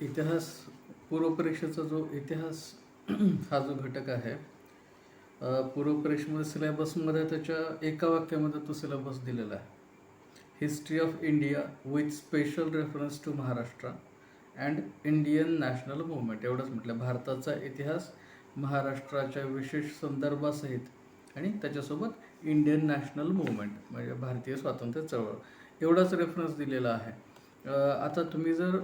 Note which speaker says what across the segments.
Speaker 1: इतिहास पूर्वपरीक्षेचा जो इतिहास हा जो घटक आहे, पूर्वपरीक्षेमध्ये सिलेबसमध्ये त्याच्या एका वाक्यामध्ये तो सिलेबस दिलेला आहे. History of India with special reference to Maharashtra and Indian national movement, एवढंच म्हटलं. भारताचा इतिहास महाराष्ट्राच्या विशेष संदर्भासहित आणि त्याच्यासोबत इंडियन नॅशनल मुवमेंट म्हणजे भारतीय स्वातंत्र्य चळवळ, एवढाच रेफरन्स दिलेला आहे. आता तुम्ही जर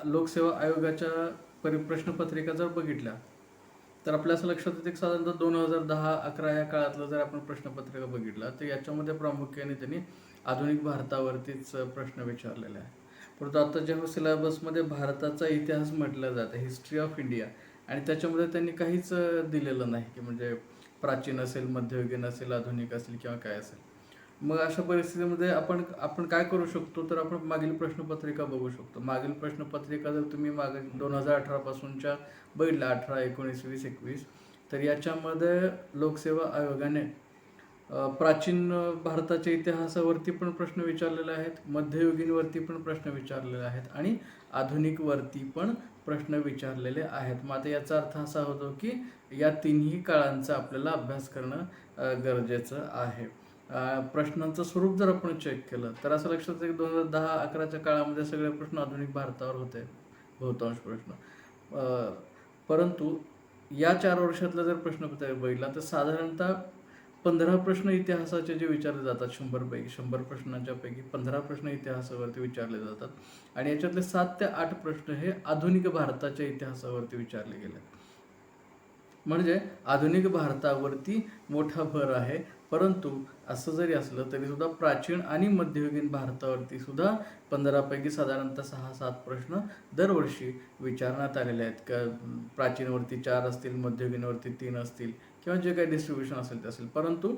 Speaker 1: लोकसेवा आयोगाच्या प्रश्नपत्रिका जर बघितल्या तर आपल्या असं लक्षात येते की साधारणतः 2010-11 या काळातलं जर आपण प्रश्नपत्रिका बघितला तर याच्यामध्ये प्रामुख्याने त्यांनी आधुनिक भारतावरतीच प्रश्न विचारलेले आहे. परंतु आता जेव्हा सिलेबसमध्ये भारताचा इतिहास म्हटलं जातं, हिस्ट्री ऑफ इंडिया, आणि त्याच्यामध्ये त्यांनी काहीच दिलेलं नाही की म्हणजे प्राचीन असेल, मध्ययुगीन असेल, आधुनिक असेल किंवा काय असेल. मग अशा परिस्थितीमध्ये आपण आपण काय करू शकतो, तर आपण मागील प्रश्नपत्रिका बघू शकतो. मागील प्रश्नपत्रिका जर तुम्ही मागे 2018 पासूनच्या बघितल्या, 18, 19, 20, 21, तर याच्यामध्ये लोकसेवा आयोगाने प्राचीन भारताच्या इतिहासावरती पण प्रश्न विचारलेले आहेत, मध्ययुगीनवरती पण प्रश्न विचारलेले आहेत आणि आधुनिकवरती पण प्रश्न विचारलेले आहेत. मग आता याचा अर्थ असा होतो की या तिन्ही काळांचा आपल्याला अभ्यास करणं गरजेचं आहे. प्रश्नांचं स्वरूप जर आपण चेक केलं तर असं लक्षात येतं की 2010-11च्या काळामध्ये सगळे प्रश्न आधुनिक भारतावर होते, बहुतांश प्रश्न. परंतु या 4 वर्षातला जर प्रश्नपत्रिका बघितला तर साधारणतः 15 प्रश्न इतिहासाचे जे विचारले जातात, 100 प्रश्नांच्या पैकी 15 प्रश्न इतिहासावरती विचारले जातात आणि याच्यातले 7 ते 8 प्रश्न हे आधुनिक भारताच्या इतिहासावरती विचारले गेले. म्हणजे आधुनिक भारतावरती मोठा भर आहे. परंतु असं जरी असलं तरी सुद्धा प्राचीन आणि मध्ययुगीन भारतावरती सुद्धा 15 पैकी साधारणतः 6-7 प्रश्न दरवर्षी विचारण्यात आलेले आहेत. प्राचीनवरती 4 असतील, मध्ययुगीनवरती 3 असतील किंवा जे काही डिस्ट्रीब्युशन असेल ते असेल. परंतु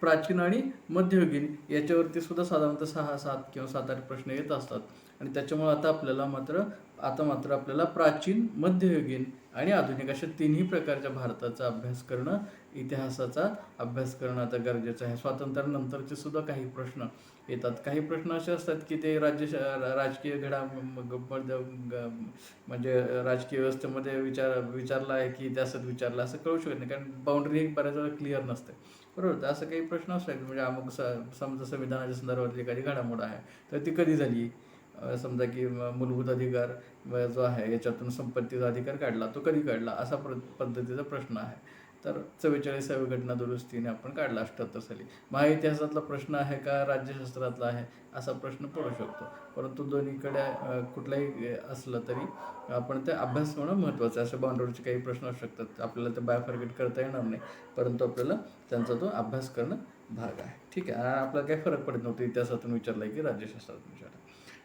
Speaker 1: प्राचीन आणि मध्ययुगीन याच्यावरती सुद्धा साधारणतः 6-7 किंवा 7-8 प्रश्न येत असतात. आणि त्याच्यामुळे आता मात्र आपल्याला प्राचीन, मध्ययुगीन आणि आधुनिक अशा तिन्ही प्रकारच्या भारताचा अभ्यास करणं, इतिहासाचा अभ्यास करणं आता गरजेचं आहे. स्वातंत्र्यानंतरचे सुद्धा काही प्रश्न येतात. काही प्रश्न असे असतात की ते राजकीय म्हणजे राजकीय व्यवस्थेमध्ये विचारला आहे की इतिहासात विचारला असं कळू शकत नाही, कारण बाउंड्री एक बऱ्याच वेळा क्लिअर नसते. बरोबर. तर असं काही प्रश्न असतात म्हणजे अमुक समजा संविधानाच्या संदर्भातली एखादी घडामोड आहे तर ती कधी झाली. समजा की मूलभूत अधिकार जो आहे याच्यातून संपत्तीचा अधिकार काढला, तो कधी काढला, असा पद्धतीचा प्रश्न आहे. तर 44व्या घटना दुरुस्तीने आपण काढला 78 साली. महाइतिहासातला प्रश्न आहे का राज्यशास्त्रातला आहे, असा प्रश्न पडू शकतो. परंतु दोन्हीकडे कुठलाही असलं तरी आपण ते अभ्यास करणं महत्त्वाचं आहे. अशा बाउंड्रीचे काही प्रश्न असू शकतात, आपल्याला ते बायफर्गेट करता येणार नाही, परंतु आपल्याला त्यांचा तो अभ्यास करणं भाग आहे. ठीक आहे. आपल्याला काही फरक पडत नव्हतं इतिहासातून विचारला की राज्यशास्त्रातून विचारला.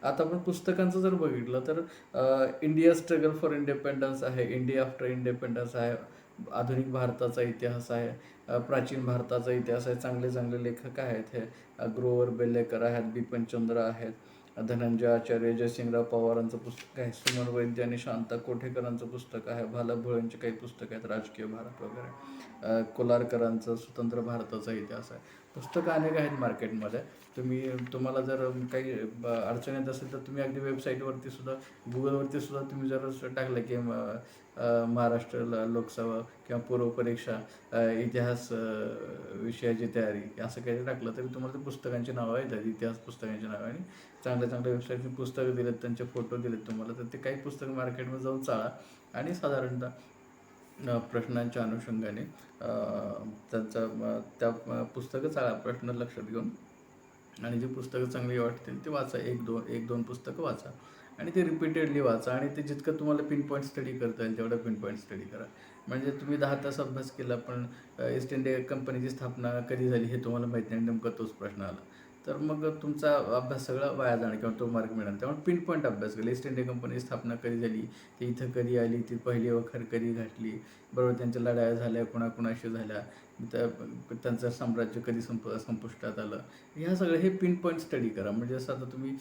Speaker 1: आता आपण पुस्तकांचं जर बघितलं तर इंडिया स्ट्रगल फॉर इंडिपेंडन्स आहे, इंडिया आफ्टर इंडिपेंडन्स आहे, आधुनिक भारताचा इतिहास आहे, प्राचीन भारताचा इतिहास आहे. चांगले चांगले लेखक आहेत हे. ग्रोवर बेल्लेकर आहेत, बिपिनचंद्र आहेत, धनंजय आचार्य, जयसिंगराव पवारांचं पुस्तक आहे, सुमन वैद्य आणि शांता कोठेकरांचं पुस्तक आहे, भाला भोळेंचे काही पुस्तकं आहेत, राजकीय भारत वगैरे, कोलारकरांचं स्वतंत्र भारताचा इतिहास आहे. पुस्तकं अनेक आहेत मार्केटमध्ये. तुम्हाला जर काही अडचण येत असेल तर तुम्ही अगदी वेबसाईटवरती सुद्धा, गुगलवरती सुद्धा तुम्ही जर टाकलं की महाराष्ट्र लोकसेवा किंवा पूर्वपरीक्षा इतिहास विषयाची तयारी असं काही टाकलं तरी तुम्हाला ते पुस्तकांची नावं येतात, इतिहास पुस्तकांची नावं. आणि चांगल्या चांगल्या वेबसाईटची पुस्तकं दिलेत, त्यांचे फोटो दिलेत तुम्हाला, तर ते काही पुस्तकं मार्केटमध्ये जाऊन चाळा आणि साधारणतः प्रश्नांच्या अनुषंगाने त्या पुस्तकं चाळा, प्रश्न लक्षात घेऊन, आणि जी पुस्तकं चांगली वाटतील ती वाचा. एक दोन पुस्तकं वाचा आणि ते रिपीटेडली वाचा. आणि ते जितकं तुम्हाला पिन पॉईंट स्टडी करता येईल तेवढं पिन पॉईंट स्टडी करा. म्हणजे तुम्ही 10 तास अभ्यास केला पण ईस्ट इंडिया कंपनीची स्थापना कधी झाली हे तुम्हाला माहीत नाही, नेमका तोच प्रश्न आला, तर मग तुमचा अभ्यास सगळा वाया जाणार किंवा तो मार्क मिळणार. त्यामुळे पिन पॉईंट अभ्यास केला. ईस्ट इंडिया कंपनीची स्थापना कधी झाली, ती इथं कधी आली, ती पहिली वखर कधी घातली, बरोबर, त्यांच्या लढाया झाल्या, कुणाकुणाशी झाल्या, त्यांचं साम्राज्य कधी संपुष्टात आलं, ह्या सगळं हे पिन पॉईंट स्टडी करा. म्हणजे असं आता तुम्ही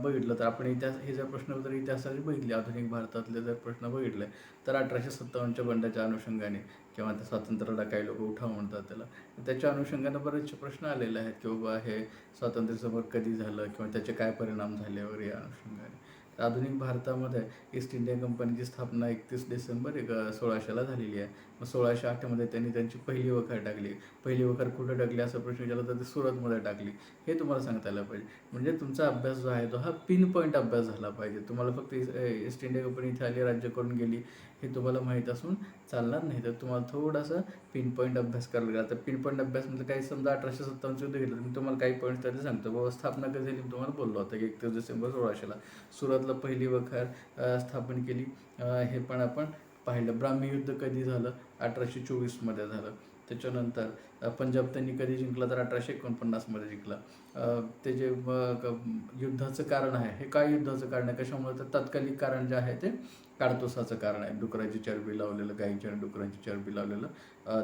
Speaker 1: बघितलं तर आपण हे जर प्रश्न जर इतिहासाचे बघितले, आधुनिक भारतातले जर प्रश्न बघितले तर 1857च्या बंडाच्या अनुषंगाने किंवा त्या स्वातंत्र्याला काही लोक उठाव म्हणतात त्याला, त्याच्या अनुषंगाने बरेचसे प्रश्न आलेले आहेत की बाबा हे स्वातंत्र्य समर कधी झालं किंवा त्याचे काय परिणाम झाले वगैरे या अनुषंगाने. आधुनिक भारतामध्ये ईस्ट इंडिया कंपनीची स्थापना 31 डिसेंबर 1600ला झालेली आहे. मग 1608मध्ये त्यांनी त्यांची पहिली वखार टाकली. पहिली वखार कुठं टाकली असा प्रश्न विचारला तर ते सुरतमध्ये टाकली. हे तुम्हाला सांगता आलं पाहिजे. म्हणजे तुमचा अभ्यास जो आहे तो हा पिन पॉईंट अभ्यास झाला पाहिजे. तुम्हाला फक्त ईस्ट इंडिया कंपनी इथे आली, राज्य करून गेली हे तुम्हाला माहीत असून चालणार नाही. तर तुम्हाला थोडासा पिन पॉईंट अभ्यास करायला लागला. तर पिन पॉईंट अभ्यास म्हणजे काही समजा 1857 युद्ध घेतलं, मी तुम्हाला काही पॉईंट्स त्याचे सांगतो. बाबा स्थापना कधी झाली मी तुम्हाला बोललो होता की 31 डिसेंबर 1600ला सुरतला पहिली वखार स्थापन केली. हे पण आपण पाहिलं. ब्राह्मी युद्ध कधी झालं? 1824मध्ये झालं. त्याच्यानंतर पंजाब त्यांनी कधी जिंकला? तर 1849मध्ये जिंकला. ते जे युद्धाचं कारण आहे, हे काय युद्धाचं कारण आहे, कशामुळे? तर तात्कालिक कारण जे आहे ते काडतुसाचं कारण आहे. डुकराची चरबी लावलेलं, गाईच्या आणि डुकरांची चरबी लावलेलं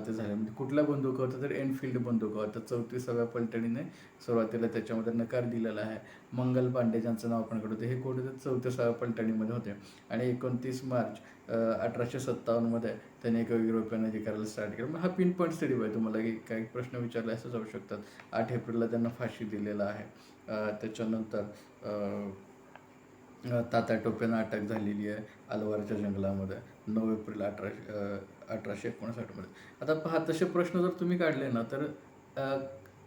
Speaker 1: ते झालं. म्हणजे कुठल्या बंदुका होतं? तर एनफिल्ड बंदुका होतं. 34व्या पलटणीने सुरुवातीला त्याच्यामध्ये नकार दिलेला आहे. मंगल पांडे ज्यांचं नाव आपण काढतो हे कोण होते? 34व्या पलटणीमध्ये होते. आणि 29 मार्च 1857मध्ये त्याने एक युरोपियन अधिकाऱ्याला स्टार्ट केलं. मग हा पिन पॉईंट स्टडी आहे. तुम्हाला काही प्रश्न विचारले असं जाऊ शकतात. 8 एप्रिलला त्यांना फाशी दिलेला आहे. त्याच्यानंतर तात्या टोपेंना अटक झालेली आहे अलवारच्या जंगलामध्ये 9 एप्रिल 1859मध्ये. आता पहा, तसे प्रश्न जर तुम्ही काढले ना तर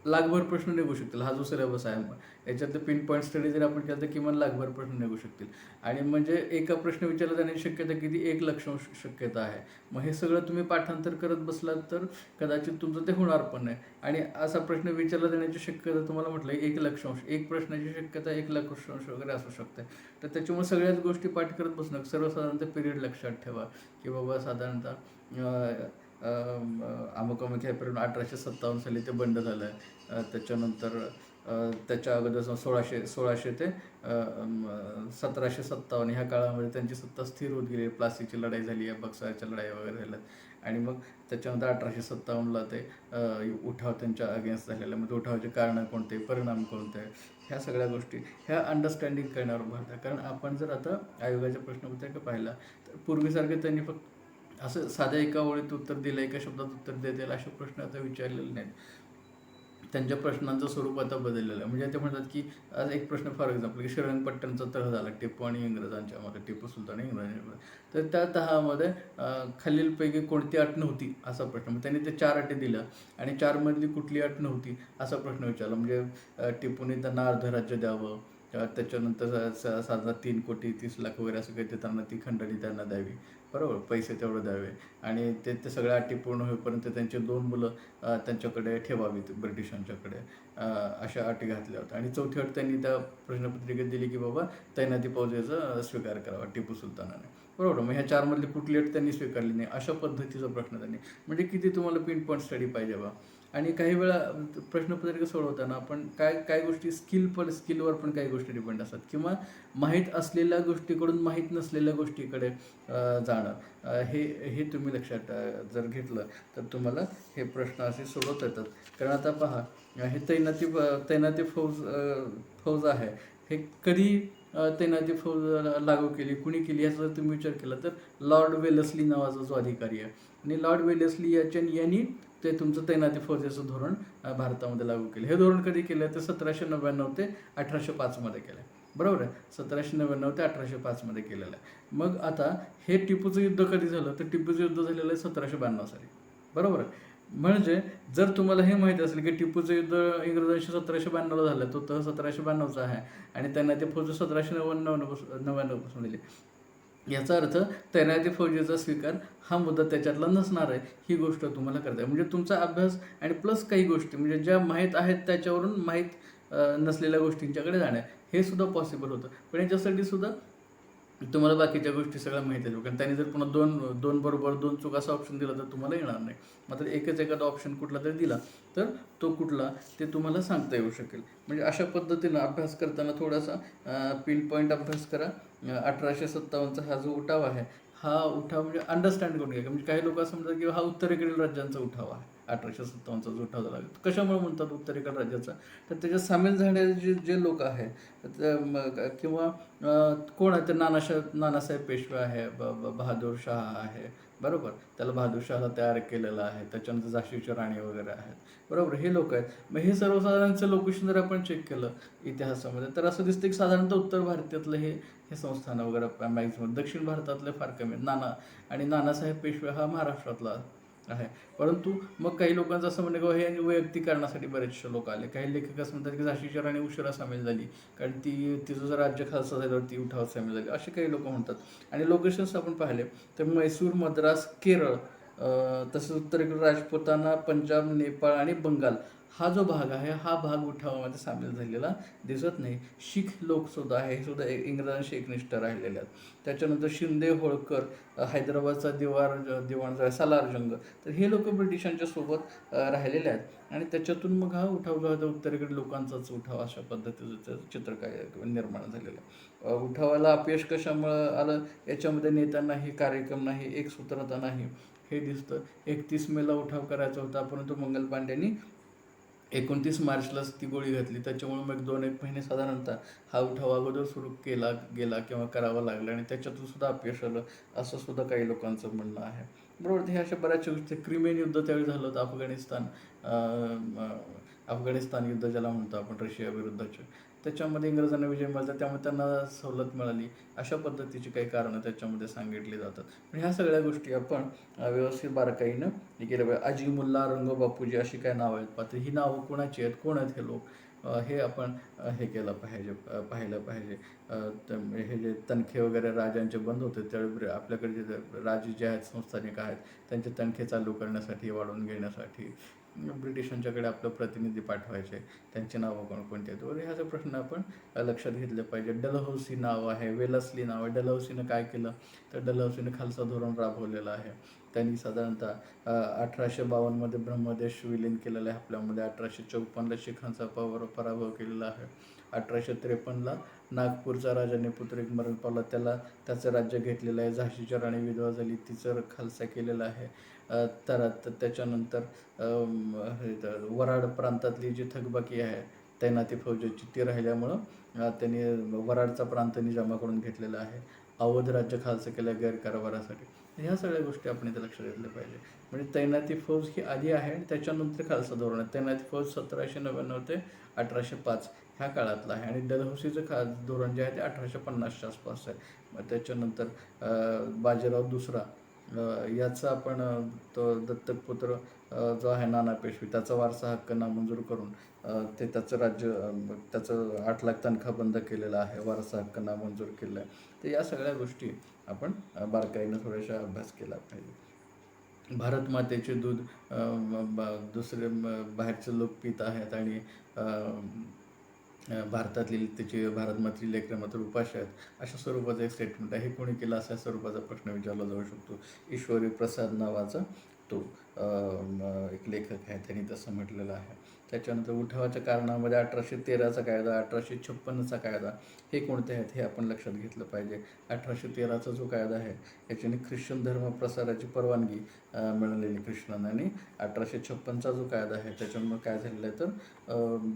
Speaker 1: लाखभर प्रश्न निघू शकतील. हा जो सिलेबस आहे याच्यातले पिन पॉईंट स्टडी जर आपण केलं तर किमान लाखभर प्रश्न निघू शकतील. आणि म्हणजे एका प्रश्न विचारला जाण्याची शक्यता किती? 1,00,000 शक्यता आहे. मग हे सगळं तुम्ही पाठांतर करत बसलात तर कदाचित तुमचं ते होणार पण नाही. आणि असा प्रश्न विचारला जाण्याची शक्यता तुम्हाला म्हटलं 1,00,000, एक प्रश्नाची शक्यता 1,00,000 वगैरे असू शकते. तर त्याच्यामुळे सगळ्याच गोष्टी पाठ करत बसणं. सर्वसाधारणतः पिरियड लक्षात ठेवा की बाबा साधारणतः अमुक ह्या पिरियड 1857 साली ते बंड झालं आहे. त्याच्यानंतर त्याच्या अगोदर 1600 ते 1757 ह्या काळामध्ये त्यांची सत्ता स्थिर होत गेली. प्लासीची लढाई झाली आहे, बक्सारच्या लढाई वगैरे झाल्यात. आणि मग त्याच्यानंतर 1857ला ते उठाव त्यांच्या अगेन्स्ट झालेला. मग उठावाचे कारणं कोणते, परिणाम कोणते, ह्या सगळ्या गोष्टी ह्या अंडरस्टँडिंग करण्यावर भर आहे. कारण आपण जर आता आयोगाच्या प्रश्नपत्रिका पाहिला तर पूर्वीसारखे त्यांनी फक्त असं साध्या एका ओळीत उत्तर दिलं, एका शब्दात उत्तर देतील असे प्रश्न आता विचारलेले नाहीत. त्यांच्या प्रश्नांचं स्वरूप आता बदललेलं आहे. म्हणजे ते म्हणतात की आज एक प्रश्न फॉर एक्झाम्पल की श्रीरंगपट्टणचा तह झाला टिपू आणि इंग्रजांच्यामध्ये, टिपू सुलतान आणि इंग्रजांमध्ये. तर त्या तहामध्ये खालीलपैकी कोणती अट नव्हती असा प्रश्न. मग त्यांनी ते 4 अटी दिल्या आणि 4मधली कुठली अट नव्हती असा प्रश्न विचारला. म्हणजे टिपूने त्यांना अर्ध राज्य द्यावं, त्याच्यानंतर साधारण 3,30,00,000 वगैरे असं काही देताना ती खंडणी त्यांना द्यावी, बरोबर, पैसे तेवढं द्यावे. आणि ते सगळ्या अटी पूर्ण होईपर्यंत त्यांचे 2 मुलं त्यांच्याकडे ठेवावीत ब्रिटिशांच्याकडे, अशा अटी घातल्या होत्या. आणि चौथी अट त्यांनी त्या प्रश्नपत्रिकेत दिली की बाबा तैनाती फौजेचा स्वीकार करावा टिपू सुलतानाने, बरोबर. मग ह्या 4मधली कुठली अट त्यांनी स्वीकारली नाही अशा पद्धतीचा प्रश्न त्यांनी. म्हणजे किती तुम्हाला पिन पॉईंट स्टडी पाहिजे बा. आणि काही वेळा प्रश्नपत्रिका सोडवताना आपण काय गोष्टी स्किलवर पण काही गोष्टी डिपेंड असतात, किंवा माहीत असलेल्या गोष्टीकडून माहीत नसलेल्या गोष्टीकडे जाणं, हे तुम्ही लक्षात जर घेतलं तर तुम्हाला हे प्रश्न असे सोडवता येतात. कारण आता पहा, हे तैनाती फौज आहे, हे कधी तैनाती फौज लागू केली, कुणी केली याचा जर तुम्ही विचार केला तर लॉर्ड वेलस्ली नावाचा जो अधिकारी आहे, आणि लॉर्ड वेलस्ली यांनी ते तुमचं तैनाती फौजेचं धोरण भारतामध्ये लागू केलं. हे धोरण कधी केलं? तर 1799 ते 1805मध्ये केलं, बरोबर आहे. 1799 ते 1805मध्ये केलेलं आहे. मग आता हे टिपूचं युद्ध कधी झालं? तर टिपूचं युद्ध झालेलं आहे 1792 साली, बरोबर आहे. म्हणजे जर तुम्हाला हे माहीत असेल की टिपूचं युद्ध इंग्रजांशी 1792ला झालं, तो तह 1792चा आहे आणि तैनाती फौज 1799 पासून दिली, याचा अर्थ तैनाती फौजेचा स्वीकार हा मुद्दा त्याच्यातला नसणार आहे, ही गोष्ट तुम्हाला करता आहे. म्हणजे तुमचा अभ्यास आणि प्लस काही गोष्टी म्हणजे ज्या माहीत आहेत त्याच्यावरून माहीत नसलेल्या गोष्टींच्याकडे जाणं, हे सुद्धा पॉसिबल होतं. पण याच्यासाठी सुद्धा तुम्हाला बाकीच्या गोष्टी सगळ्या माहिती आहे. कारण त्यांनी जर पुन्हा दोन बरोबर 2 चूक असा ऑप्शन दिला तर तुम्हाला येणार नाही. मात्र एखादा ऑप्शन कुठला तरी दिला तर तो कुठला ते तुम्हाला सांगता येऊ शकेल. म्हणजे अशा पद्धतीनं अभ्यास करताना थोडासा पिन पॉईंट अभ्यास करा. 1857चा हा जो उठाव आहे, हा उठाव म्हणजे अंडरस्टँड करून घ्या. म्हणजे काही लोक असं म्हणतात की हा उत्तरेकडील राज्यांचा उठाव आहे, 1857चा जो उठाव झाला. कशामुळे म्हणतात उत्तरेकडील राज्याचा, तर त्याच्यात सामील झालेले जे लोक आहेत किंवा कोण आहे, ते नानासाहेब पेशवे आहे, बहादूर शाह आहे, बरोबर, त्याला बहादूर शहाला तयार केलेलं आहे. त्याच्यानंतर झाशीची राणी वगैरे आहेत, बरोबर, हे लोक आहेत. मग हे सर्वसाधारणचं लोकेशन जर आपण चेक केलं इतिहासामध्ये, तर असं दिसतं की साधारणतः उत्तर भारतातलं हे संस्थानं वगैरे मॅक्झिमम, दक्षिण भारतातले फार कमी. नानासाहेब पेशवे हा महाराष्ट्रातला आहे. परंतु मग काही लोकांचं असं म्हणणं की हे वैयक्तिकरणासाठी बरेचसे लोक आले. काही लेखक असं म्हणतात की झाशीची राणी उशिरा सामील झाली, कारण तिचं जर राज्य खालचं झाल्यावर ती उठावात सामील झाली, असे काही लोक म्हणतात. आणि लोकेशन्स आपण पाहिले तर मैसूर, मद्रास, केरळ, तसंच उत्तरेकडील राजपुताना, पंजाब, नेपाळ आणि बंगाल हा जो भाग आहे, हा भाग उठावामध्ये सामील झालेला दिसत नाही. शीख लोक सुद्धा आहे, हे सुद्धा इंग्रजांशी एकनिष्ठ राहिलेले आहेत. त्याच्यानंतर शिंदे, होळकर, हैदराबादचा दिवाण सालार जंग, तर हे लोक ब्रिटिशांच्या सोबत राहिलेले आहेत. आणि त्याच्यातून मग हा उठाव जो आहे तो उत्तरेकडील लोकांचाच उठाव अशा पद्धतीचं चित्र काय निर्माण झालेलं आहे. उठावाला अपयश कशामुळं आलं, याच्यामध्ये नेता नाही, कार्यक्रम नाही, एकसूत्रता नाही, हे दिसतं. 31 मेला उठाव करायचा होता, परंतु मंगल पांड्यांनी 29 मार्चलाच ती गोळी घातली. त्याच्यामुळे मग 2-1 महिने साधारणतः हा उठाव अगोदर सुरू केला गेला किंवा करावा लागला, आणि त्याच्यातून सुद्धा अपयश आलं, असं सुद्धा काही लोकांचं म्हणणं आहे, बरोबर. हे अशा बऱ्याचशा गोष्टी. क्रिमियन युद्ध त्यावेळी झालं होतं, अफगाणिस्तान युद्ध ज्याला म्हणतो आपण, रशिया विरुद्धचे, त्याच्यामध्ये इंग्रजांना विजय मिळाला, त्यामुळे त्यांना सवलत मिळाली. अशा पद्धतीची काही कारणं त्याच्यामध्ये सांगितली जातात. पण ह्या सगळ्या गोष्टी आपण व्यवस्थित बारकाईनं हे केलं पाहिजे. अजीमुल्ला, रंगो बापूजी अशी काय नावं आहेत, पात्र ही नावं कोणाची आहेत, कोण आहेत हे लोक, हे आपण हे केलं पाहिजे, पाहिलं पाहिजे. हे जे तनखे वगैरे राजांचे बंद होते, त्यावेळी आपल्याकडे जे राजे जे आहेत, संस्थानिक आहेत, त्यांचे तनखे चालू करण्यासाठी, वाढवून घेण्यासाठी ब्रिटिशांच्याकडे आपलं प्रतिनिधी पाठवायचे. त्यांची नावं कोणकोणती आहेत वगैरे, ह्याचा प्रश्न आपण लक्षात घेतले पाहिजे. डलहौसी नाव आहे, वेलस्ली नाव आहे. डलहौसीनं काय केलं, तर डलहौसीनं खालसा धोरण राबवलेलं आहे. त्यांनी साधारणतः 1852मध्ये ब्रह्मदेश विलीन केलेलं आहे आपल्यामध्ये. 1854ला शिखांचा पराभव केलेला आहे. 1853ला नागपूरचा राजाने पुत्र एक मरण पावला, त्याचं राज्य घेतलेलं आहे. झाशीची राणी विधवा झाली, तिचं खालसा केलेला आहे. तर त्याच्यानंतर वराड प्रांतातली जी थकबाकी आहे तैनाती फौजेची, ती राहिल्यामुळं त्यांनी वराडचा प्रांत निजामाकडून घेतलेला आहे. अवध राज्य खालचं केलं गैरकारभारासाठी. ह्या सगळ्या गोष्टी आपण इथे लक्षात घेतल्या पाहिजे. म्हणजे तैनाती फौज ही आधी आहे आणि त्याच्यानंतर खालसा धोरण आहे. तैनाती फौज 1799 ते 1805 ह्या काळातलं आहे, आणि डलहौसीचं धोरण जे आहे ते 1850च्या आसपास आहे. मग त्याच्यानंतर बाजीराव दुसरा, याचा आपण तो दत्तक पुत्र जो आहे नाना पेशवे, त्याचा वारसा हक्क नामंजूर करून ते त्याचं राज्य, त्याचं 8 लाख तनखा बंद केलेला आहे, वारसा हक्क नामंजूर केला आहे. तर या सगळ्या गोष्टी आपण बारकाईनं थोड्याशा अभ्यास केला पाहिजे. भारत मातेचे दूध दुसरे बाहेरचे लोक पित आहेत, आणि भारतातली त्याची भारत मातेची लेकरं मात्र उपाशी आहेत, अशा स्वरूपाचं एक स्टेटमेंट आहे. हे कोणी केलं, अशा स्वरूपाचा प्रश्न विचारला जाऊ शकतो. ईश्वरी प्रसाद नावाचा तो एक लेखक आहे, त्यांनी तसं म्हटलेलं आहे. त्याच्यानंतर उठावाच्या कारणामध्ये 1813चा कायदा, 1856चा कायदा, हे कोणते आहेत हे आपण लक्षात घेतलं पाहिजे. 1813चा जो कायदा आहे याच्याने ख्रिश्चन धर्म प्रसाराची परवानगी मिळालेली कृष्णांना, आणि 1856चा जो कायदा आहे त्याच्यामुळे काय झालेलं आहे, तर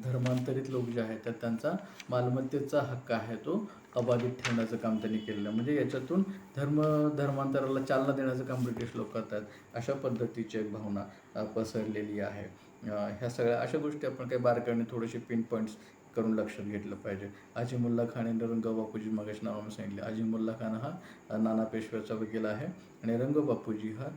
Speaker 1: धर्मांतरित लोक जे आहेत तर त्यांचा मालमत्तेचा हक्क आहे तो अबाधित ठेवण्याचं काम त्यांनी केलेलं आहे. म्हणजे याच्यातून धर्मांतराला चालना देण्याचं काम ब्रिटिश लोक करतात, अशा पद्धतीची एक भावना पसरलेली आहे. ह्या सगळ्या अशा गोष्टी आपण काही बारकाईने थोडेसे पिन पॉईंट्स करून लक्षात घेतलं पाहिजे. अजीमुल्ला खान आणि रंगो बापूजी मगाशी नाव मी सांगितले. अजीमुल्ला खान हा नाना पेशव्याचा वकील आहे, आणि रंगो बापूजी हा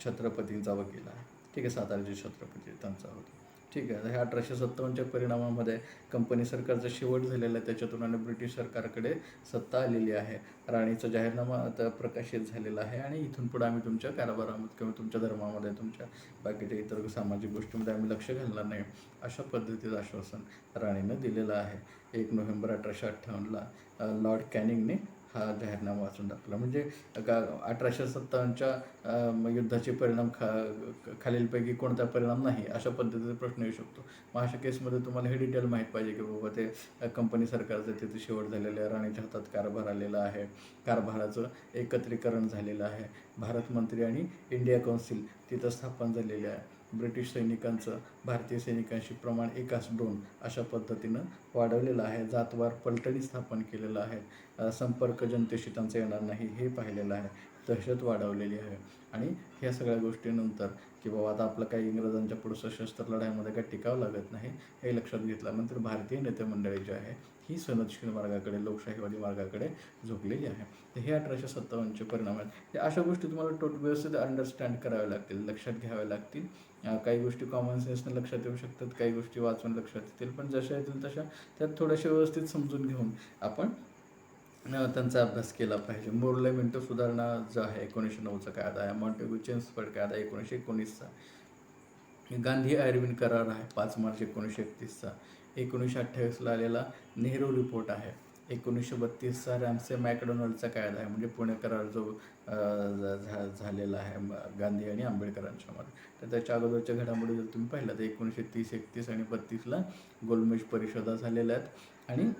Speaker 1: छत्रपतींचा वकील आहे. ठीक आहे, सातारचे छत्रपती त्यांचा होता. ठीक आहे. ह्या 1857च्या परिणामामध्ये कंपनी सरकारचा शेवट झालेला आहे, त्याच्यातून आणि ब्रिटिश सरकारकडे सत्ता आलेली आहे. राणीचा जाहीरनामा आता प्रकाशित झालेला आहे, आणि इथून पुढे आम्ही तुमच्या कारभारामध्ये किंवा तुमच्या धर्मामध्ये, तुमच्या बाकीच्या इतर सामाजिक गोष्टींमध्ये आम्ही लक्ष घालणार नाही, अशा पद्धतीचं आश्वासन राणीनं दिलेलं आहे. 1 नोव्हेंबर 1858ला लॉर्ड कॅनिंगने हा जाहीरनामा वाचून टाकला. म्हणजे 1857च्या युद्धाचे परिणाम खालीलपैकी कोणता परिणाम नाही, अशा पद्धतीचा प्रश्न येऊ शकतो. मग अशा केसमध्ये तुम्हाला हे डिटेल माहीत पाहिजे की बाबा ते कंपनी सरकारचं तिथे शेवट झालेलं आहे, राणीच्या हातात कारभार आलेला आहे, कारभाराचं एकत्रीकरण झालेलं आहे, भारत मंत्री आणि इंडिया कौन्सिल तिथं स्थापन झालेले आहे, ब्रिटिश सैनिकांचं भारतीय सैनिकांशी प्रमाण 1:2 अशा पद्धतीनं वाढवलेलं आहे, जातवार पलटणी स्थापन केलेलं आहे, संपर्क जनतेशी त्यांचा येणार नाही हे पाहिलेलं आहे, दहशत वाढवलेली आहे. आणि ह्या सगळ्या गोष्टीनंतर की बाबा आता आपलं काही इंग्रजांच्या पुढं सशस्त्र लढाईमध्ये काही टिकावं लागत नाही हे लक्षात घेतल्यानंतर भारतीय नेते मंडळी जी आहे ही सनदशील मार्गाकडे, लोकशाहीवादी मार्गाकडे झुकलेली आहे. तर हे 1857चे परिणाम आहेत. हे अशा गोष्टी तुम्हाला व्यवस्थित अंडरस्टँड कराव्या लागतील, लक्षात घ्याव्या लागतील. काही गोष्टी कॉमन सेन्सने लक्षात येऊ शकतात, काही गोष्टी वाचून लक्षात येतील, पण जशा येतील तशा त्यात थोड्याशा व्यवस्थित समजून घेऊन आपण त्यांचा अभ्यास केला पाहिजे. मोर्लेमेंटो सुधारणा जो आहे 1909चा कायदा आहे, मॉन्टेग्यू चेम्सफोर्ड कायदा 1919चा, गांधी आयर्विन करार आहे 5 मार्च 1931चा, 1928ला आलेला नेहरू रिपोर्ट आहे, 1932चा रॅम्से मॅकडोनल्डचा कायदा आहे, म्हणजे पुणे करार जो झालेला आहे गांधी आणि आंबेडकरांच्या मध्ये. तर त्याच्या अगोदरच्या घडामोडी जर तुम्ही पाहिलं तर 1930, 31 आणि 32ला गोलमेज परिषदा झालेल्या आहेत. आणि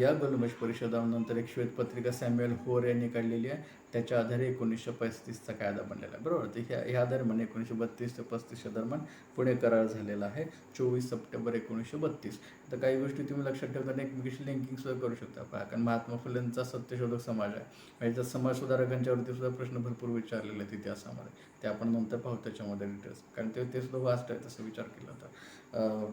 Speaker 1: या गोलमेज परिषदानंतर एक श्वेतपत्रिका सॅम्युएल होर यांनी काढलेली आहे, त्याच्या आधारे 1935चा कायदा बनलेला आहे, बरोबर. तर ह्या दरम्यान 1932 ते 35च्या दरम्यान पुणे करार झालेला आहे 24 सप्टेंबर 1932. तर काही गोष्टी तुम्ही लक्षात ठेवताना एकमेकांशी लिंकिंग सुद्धा करू शकता. कारण महात्मा फुलेंचा सत्यशोधक समाज आहे, म्हणजे त्या समाज सुधारकांच्यावरती सुद्धा प्रश्न भरपूर विचारलेले आहेत इतिहासामध्ये, ते आपण नंतर पाहू त्याच्यामध्ये डिटेल्स, कारण ते सुद्धा वास्ट आहे तसं विचार केला तर.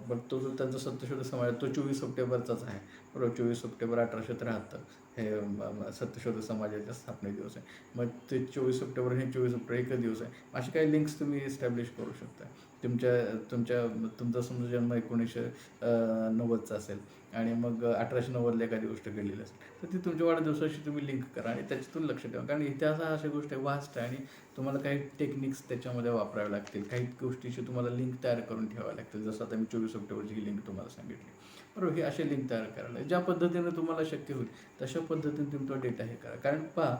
Speaker 1: पण तो जो त्यांचा सत्यशोधक समाज तो 24 सप्टेंबरचाच आहे, बरोबर. 24 सप्टेंबर 1873 हे सत्यशोधक समाजाचा स्थापने दिवस आहे. मग ते 24 सप्टेंबर हे 24 सप्टेंबर एकच दिवस आहे. असे काही लिंक्स तुम्ही इस्टॅब्लिश करू शकता. तुमचा समजा जन्म 1990चा असेल आणि मग 1890ला एखादी गोष्ट घडलेली असेल तर ती तुमच्या वाढदिवसाशी तुम्ही लिंक करा आणि त्याच्यातून लक्ष ठेवा. कारण इतिहास हा अशा गोष्टी वास्ट आहे आणि तुम्हाला काही टेक्निक्स त्याच्यामध्ये वापरावे लागतील, काही गोष्टीची तुम्हाला लिंक तयार करून ठेवावे लागतील. जसं आता मी 24 सप्टेंबरची ही लिंक तुम्हाला सांगितली, बरोबर. ही अशी लिंक तयार करायला ज्या पद्धतीने तुम्हाला शक्य होईल तशा पद्धतीने तुम्ही तो डेटा हे करा. कारण पहा,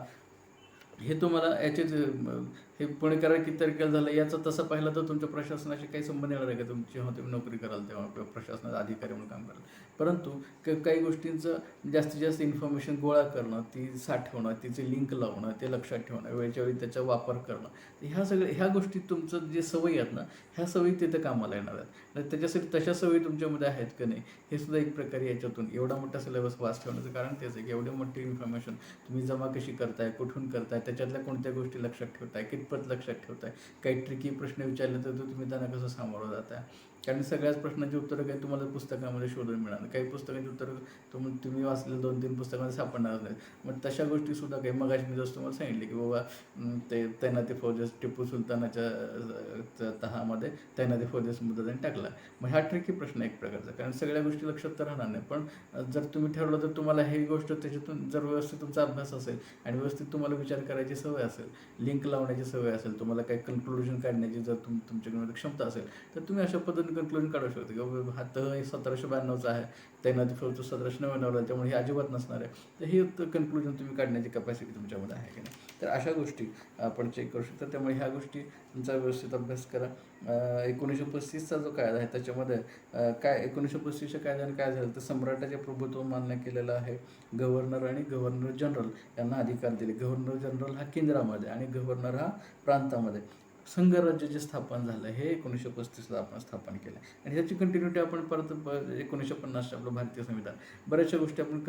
Speaker 1: हे तुम्हाला याचेच हे पुणे करार किती तारखेला झालं याचा तसं पाहिलं तर तुमच्या प्रशासनाशी काही संबंध येणार आहे का? जेव्हा तुम्ही नोकरी कराल तेव्हा प्रशासनात अधिकारी म्हणून काम कराल, परंतु काही गोष्टींचं जास्तीत जास्त इन्फॉर्मेशन गोळा करणं, ती साठवणं, तिचे लिंक लावणं, ते लक्षात ठेवणं, वेळच्या वेळी त्याचा वापर करणं, ह्या गोष्टी तुमचं जे सवयी आहेत ना, ह्या सवयी तिथे कामाला येणार आहेत. आणि त्याच्यासाठी तशा सवयी तुमच्यामध्ये आहेत का नाही हे सुद्धा एक प्रकारे याच्यातून एवढा मोठा सिलेबस वाच ठेवण्याचं कारण तेच आहे की एवढी मोठी इन्फॉर्मेशन तुम्ही जमा कशी करताय, कुठून करताय, त्याच्यातल्या कोणत्या गोष्टी लक्षात ठेवताय, कितपत लक्षात ठेवताय, काही ट्रिकी प्रश्न विचारले तर तुम्ही त्यांना कसं सामोरं जाताय. कारण सगळ्याच प्रश्नांची उत्तरं काही तुम्हाला पुस्तकामध्ये शोधून मिळणार, काही पुस्तकांची उत्तरं तुम्ही वाचलेलं 2-3 पुस्तकामध्ये सापडणार नाहीत. मग तशा गोष्टीसुद्धा काही मगाशी मी जसं तुम्हाला सांगितले की बाबा ते तैनाती फौजेस टिपू सुलतानाच्या तहामध्ये तैनाती फौजेस मुद्दा त्यांनी टाकला. मग हा ट्रिकी प्रश्न एक प्रकारचा, कारण सगळ्या गोष्टी लक्षात तर राहणार नाही. पण जर तुम्ही ठरवलं तर तुम्हाला ही गोष्ट त्याच्यातून जर व्यवस्थित तुमचा अभ्यास असेल आणि व्यवस्थित तुम्हाला विचार करायची सवय असेल, लिंक लावण्याची सवय असेल, तुम्हाला काही कन्क्लुजन काढण्याची जर तुमच्याकडे क्षमता असेल तर तुम्ही अशा पद्धतीने कन्क्लुजन काढू शकता की हा तर 1792चा आहे, तैनाती फौज 1799ला, त्यामुळे हे अजिबात नसणार आहे. तर हे कन्क्लुजन तुम्ही काढण्याची कपॅसिटी तुमच्यामध्ये आहे की नाही. तर अशा गोष्टी आपण चेक करू शकतो. त्यामुळे ह्या गोष्टी तुमचा व्यवस्थित अभ्यास करा. 1935चा जो कायदा आहे त्याच्यामध्ये काय 1935च्या कायद्याने काय झालं तर सम्राटाचे प्रभुत्व मान्य केलेलं आहे. गव्हर्नर आणि गव्हर्नर जनरल यांना अधिकार दिले. गव्हर्नर जनरल हा केंद्रामध्ये आणि गव्हर्नर हा प्रांतामध्ये. संघराज्य जे स्थापन झालं हे 1935ला आपण स्थापन केलं आणि ह्याची कंटिन्युटी आपण परत 1950च्या आपलं भारतीय संविधान बऱ्याचशा गोष्टी आपण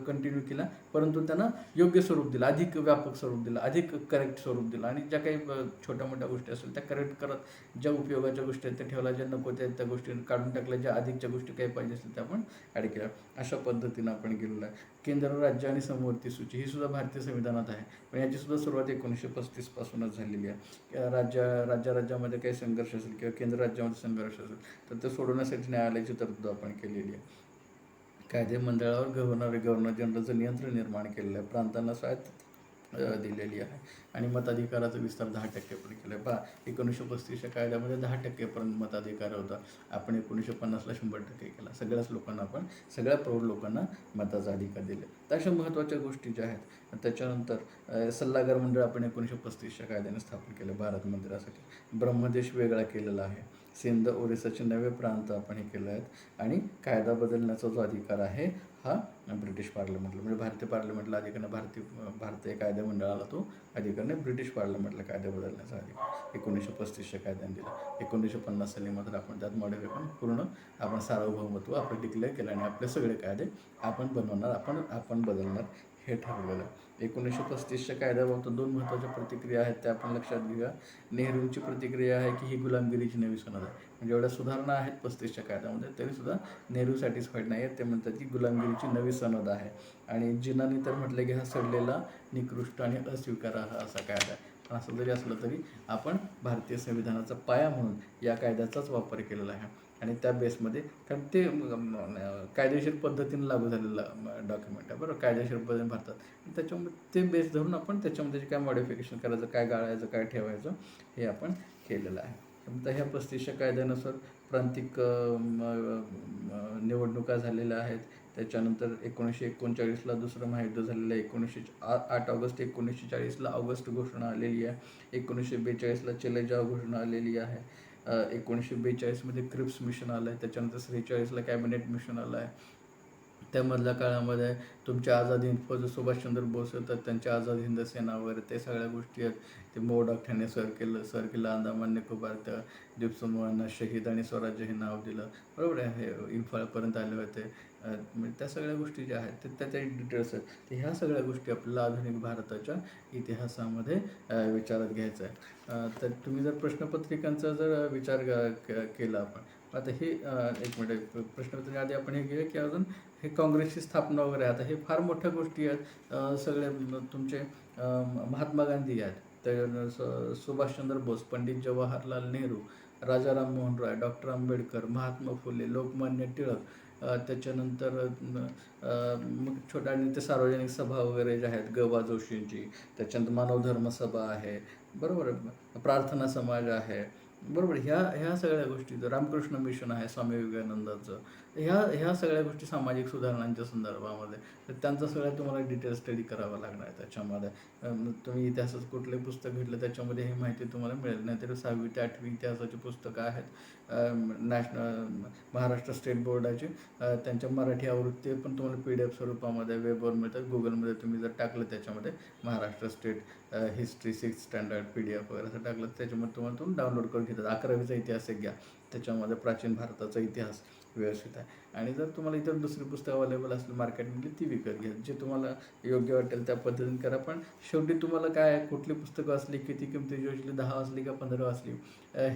Speaker 1: कंटिन्यू केल्या, परंतु त्यांना योग्य स्वरूप दिलं, अधिक व्यापक स्वरूप दिलं, अधिक करेक्ट स्वरूप दिलं आणि ज्या काही छोट्या मोठ्या गोष्टी असतील त्या करेक्ट करत ज्या उपयोगाच्या गोष्टी आहेत त्या ठेवल्या, ज्या नको त्या गोष्टी काढून टाकल्या, ज्या अधिकच्या गोष्टी काही पाहिजे असतील त्या आपण ॲड केल्या. अशा पद्धतीनं आपण गेलेलो आहे. केंद्र, राज्य आणि समवर्ती सूची ही सुद्धा भारतीय संविधानात आहे, पण याची सुद्धा सुरुवात 1935 पासूनच झालेली आहे. राज्यामध्ये काही संघर्ष असेल किंवा केंद्र राज्यामध्ये संघर्ष असेल तर ते सोडवण्यासाठी न्यायालयाची तरतूद आपण केलेली आहे. कायदे मंडळावर गव्हर्नर जनरलचं नियंत्रण निर्माण केलेलं आहे. प्रांतांना दिलेली आहे. आणि मताधिकाराचा विस्तार 10% केला आहे. 1935च्या कायद्यामध्ये 10%पर्यंत मताधिकार होता. आपण 1950ला 100% केला. सगळ्याच लोकांना सगळ्या प्रौढ लोकांना मताचा अधिकार दिले. तर अशा महत्त्वाच्या गोष्टी ज्या आहेत. त्याच्यानंतर सल्लागार मंडळ आपण 1935च्या कायद्याने स्थापन केलं भारत मंदिरासाठी. ब्रह्मदेश वेगळा केलेला आहे. सिंध ओरिसाचे नवे प्रांत आपण हे केले आहेत. आणि कायदा बदलण्याचा जो अधिकार आहे हा ब्रिटिश पार्लमेंटला, म्हणजे भारतीय पार्लमेंटला अधिकार, भारतीय कायदा मंडळाला तो अधिकार नाही, ब्रिटिश पार्लमेंटला कायदा बदलण्याचा अधिकार 1935च्या कायद्याने दिला. 1950 साली मात्र आपण त्यात मॉडिफिकेशन पूर्ण आपण सार्वभौमत्व आपण डिक्लेअर केलं आणि आपले सगळे कायदे आपण बनवणार, आपण बदलणार हे ठरवलेलं आहे. 1935च्या कायद्याबाबत 2 महत्त्वाच्या प्रतिक्रिया आहेत त्या आपण लक्षात घेऊया. नेहरूंची प्रतिक्रिया आहे की ही गुलामगिरीची नवी सनद आहे. म्हणजे एवढ्या सुधारणा आहेत 35च्या कायद्यामध्ये तरीसुद्धा नेहरू सॅटिस्फाईड नाही आहेत. ते म्हणतात की गुलामगिरीची नवी सनद आहे. आणि जिनांनी तर म्हटलं की हा सडलेला, निकृष्ट आणि अस्वीकारार्ह असा कायदा आहे. असं जरी असलं तरी आपण भारतीय संविधानाचा पाया म्हणून या कायद्याचाच वापर केलेला आहे. आणि त्या बेसमध्ये, कारण ते कायदेशीर पद्धतीने लागू झालेलं डॉक्युमेंट आहे बरोबर, कायदेशीर पद्धतीने भारतात. त्याच्यामध्ये ते बेस धरून आपण त्याच्यामध्ये काय मॉडिफिकेशन करायचं, काय गाळायचं, काय ठेवायचं हे आपण केलेलं आहे. तर ह्या 35च्या कायद्यानुसार प्रांतिक निवडणुका झालेल्या आहेत. त्याच्यानंतर 1939ला दुसरं महायुद्ध झालेलं आहे. 8 ऑगस्ट 1940ला ऑगस्ट घोषणा आलेली आहे. 1942ला चलेजाव घोषणा आलेली आहे. 1942मध्ये क्रिप्स मिशन आलं आहे. त्याच्यानंतर 43ला कॅबिनेट मिशन आलं आहे. त्यामधल्या काळामध्ये तुमचे आझाद हिंद फौज, सुभाषचंद्र बोस येतात, त्यांच्या आझाद हिंद सेना वगैरे ते सगळ्या गोष्टी आहेत. ते मोडाख्याने सर केलं अंदमान निकोबार, त्या द्वीपसमूहांना शहीद आणि स्वराज्य हे नाव दिलं बरोबर आहे. हे इम्फाळपर्यंत आले होते. म्हणजे त्या सगळ्या गोष्टी ज्या आहेत ते त्याच्या डिटेल्स आहेत. तर ह्या सगळ्या गोष्टी आपल्याला आधुनिक भारताच्या इतिहासामध्ये विचारात घ्यायचं आहे. तर तुम्ही जर प्रश्नपत्रिकांचा जर विचार केला आपण, आता हे एक मिनिट, प्रश्नपत्रिके आधी आपण हे घेऊया की अजून हे काँग्रेसची स्थापना वगैरे. आता हे फार मोठ्या गोष्टी आहेत. सगळे तुमचे महात्मा गांधी आहेत, तर सुभाषचंद्र बोस, पंडित जवाहरलाल नेहरू, राजा राममोहन राय, डॉक्टर आंबेडकर, महात्मा फुले, लोकमान्य टिळक, त्याच्यानंतर मग छोट्या आणि ते सार्वजनिक सभा वगैरे ज्या आहेत, ग बा जोशींची, त्याच्यानंतर मानव धर्म सभा आहे बरोबर, प्रार्थना समाज आहे बरोबर. ह्या सगळ्या गोष्टी, रामकृष्ण मिशन आहे स्वामी विवेकानंदाचं, ह्या सगळ्या गोष्टी सामाजिक सुधारणांच्या संदर्भामध्ये, तर त्यांचा सगळ्या तुम्हाला डिटेल स्टडी करावा लागणार आहे. त्याच्यामध्ये तुम्ही इतिहासाचं कुठले पुस्तक घेतलं त्याच्यामध्ये ही माहिती तुम्हाला मिळेल. नाहीतर 6वी ते 8वी इतिहासाची पुस्तकं आहेत. महाराष्ट्र स्टेट बोर्डाचे त्यांच्या मराठी आवृत्ती पण तुम्हाला PDF स्वरूपामध्ये वेबवर मिळतात. गुगलमध्ये तुम्ही जर टाकलं त्याच्यामध्ये Maharashtra state history 6th standard PDF वगैरे असं टाकलं त्याच्यामध्ये तुम्ही डाउनलोड करून घेतात. 11वीचा इतिहास एक घ्या, त्याच्यामध्ये प्राचीन भारताचा इतिहास व्यवस्थित आहे. आणि जर तुम्हाला इतर दुसरी पुस्तकं अवेलेबल असली मार्केटमधली ती विकत घ्या, जे तुम्हाला योग्य वाटेल त्या पद्धतीने करा. पण शेवटी तुम्हाला काय आहे, कुठली पुस्तकं वाचली, किती किमतीची वाचली, 10 वाचली का 15 वाचली,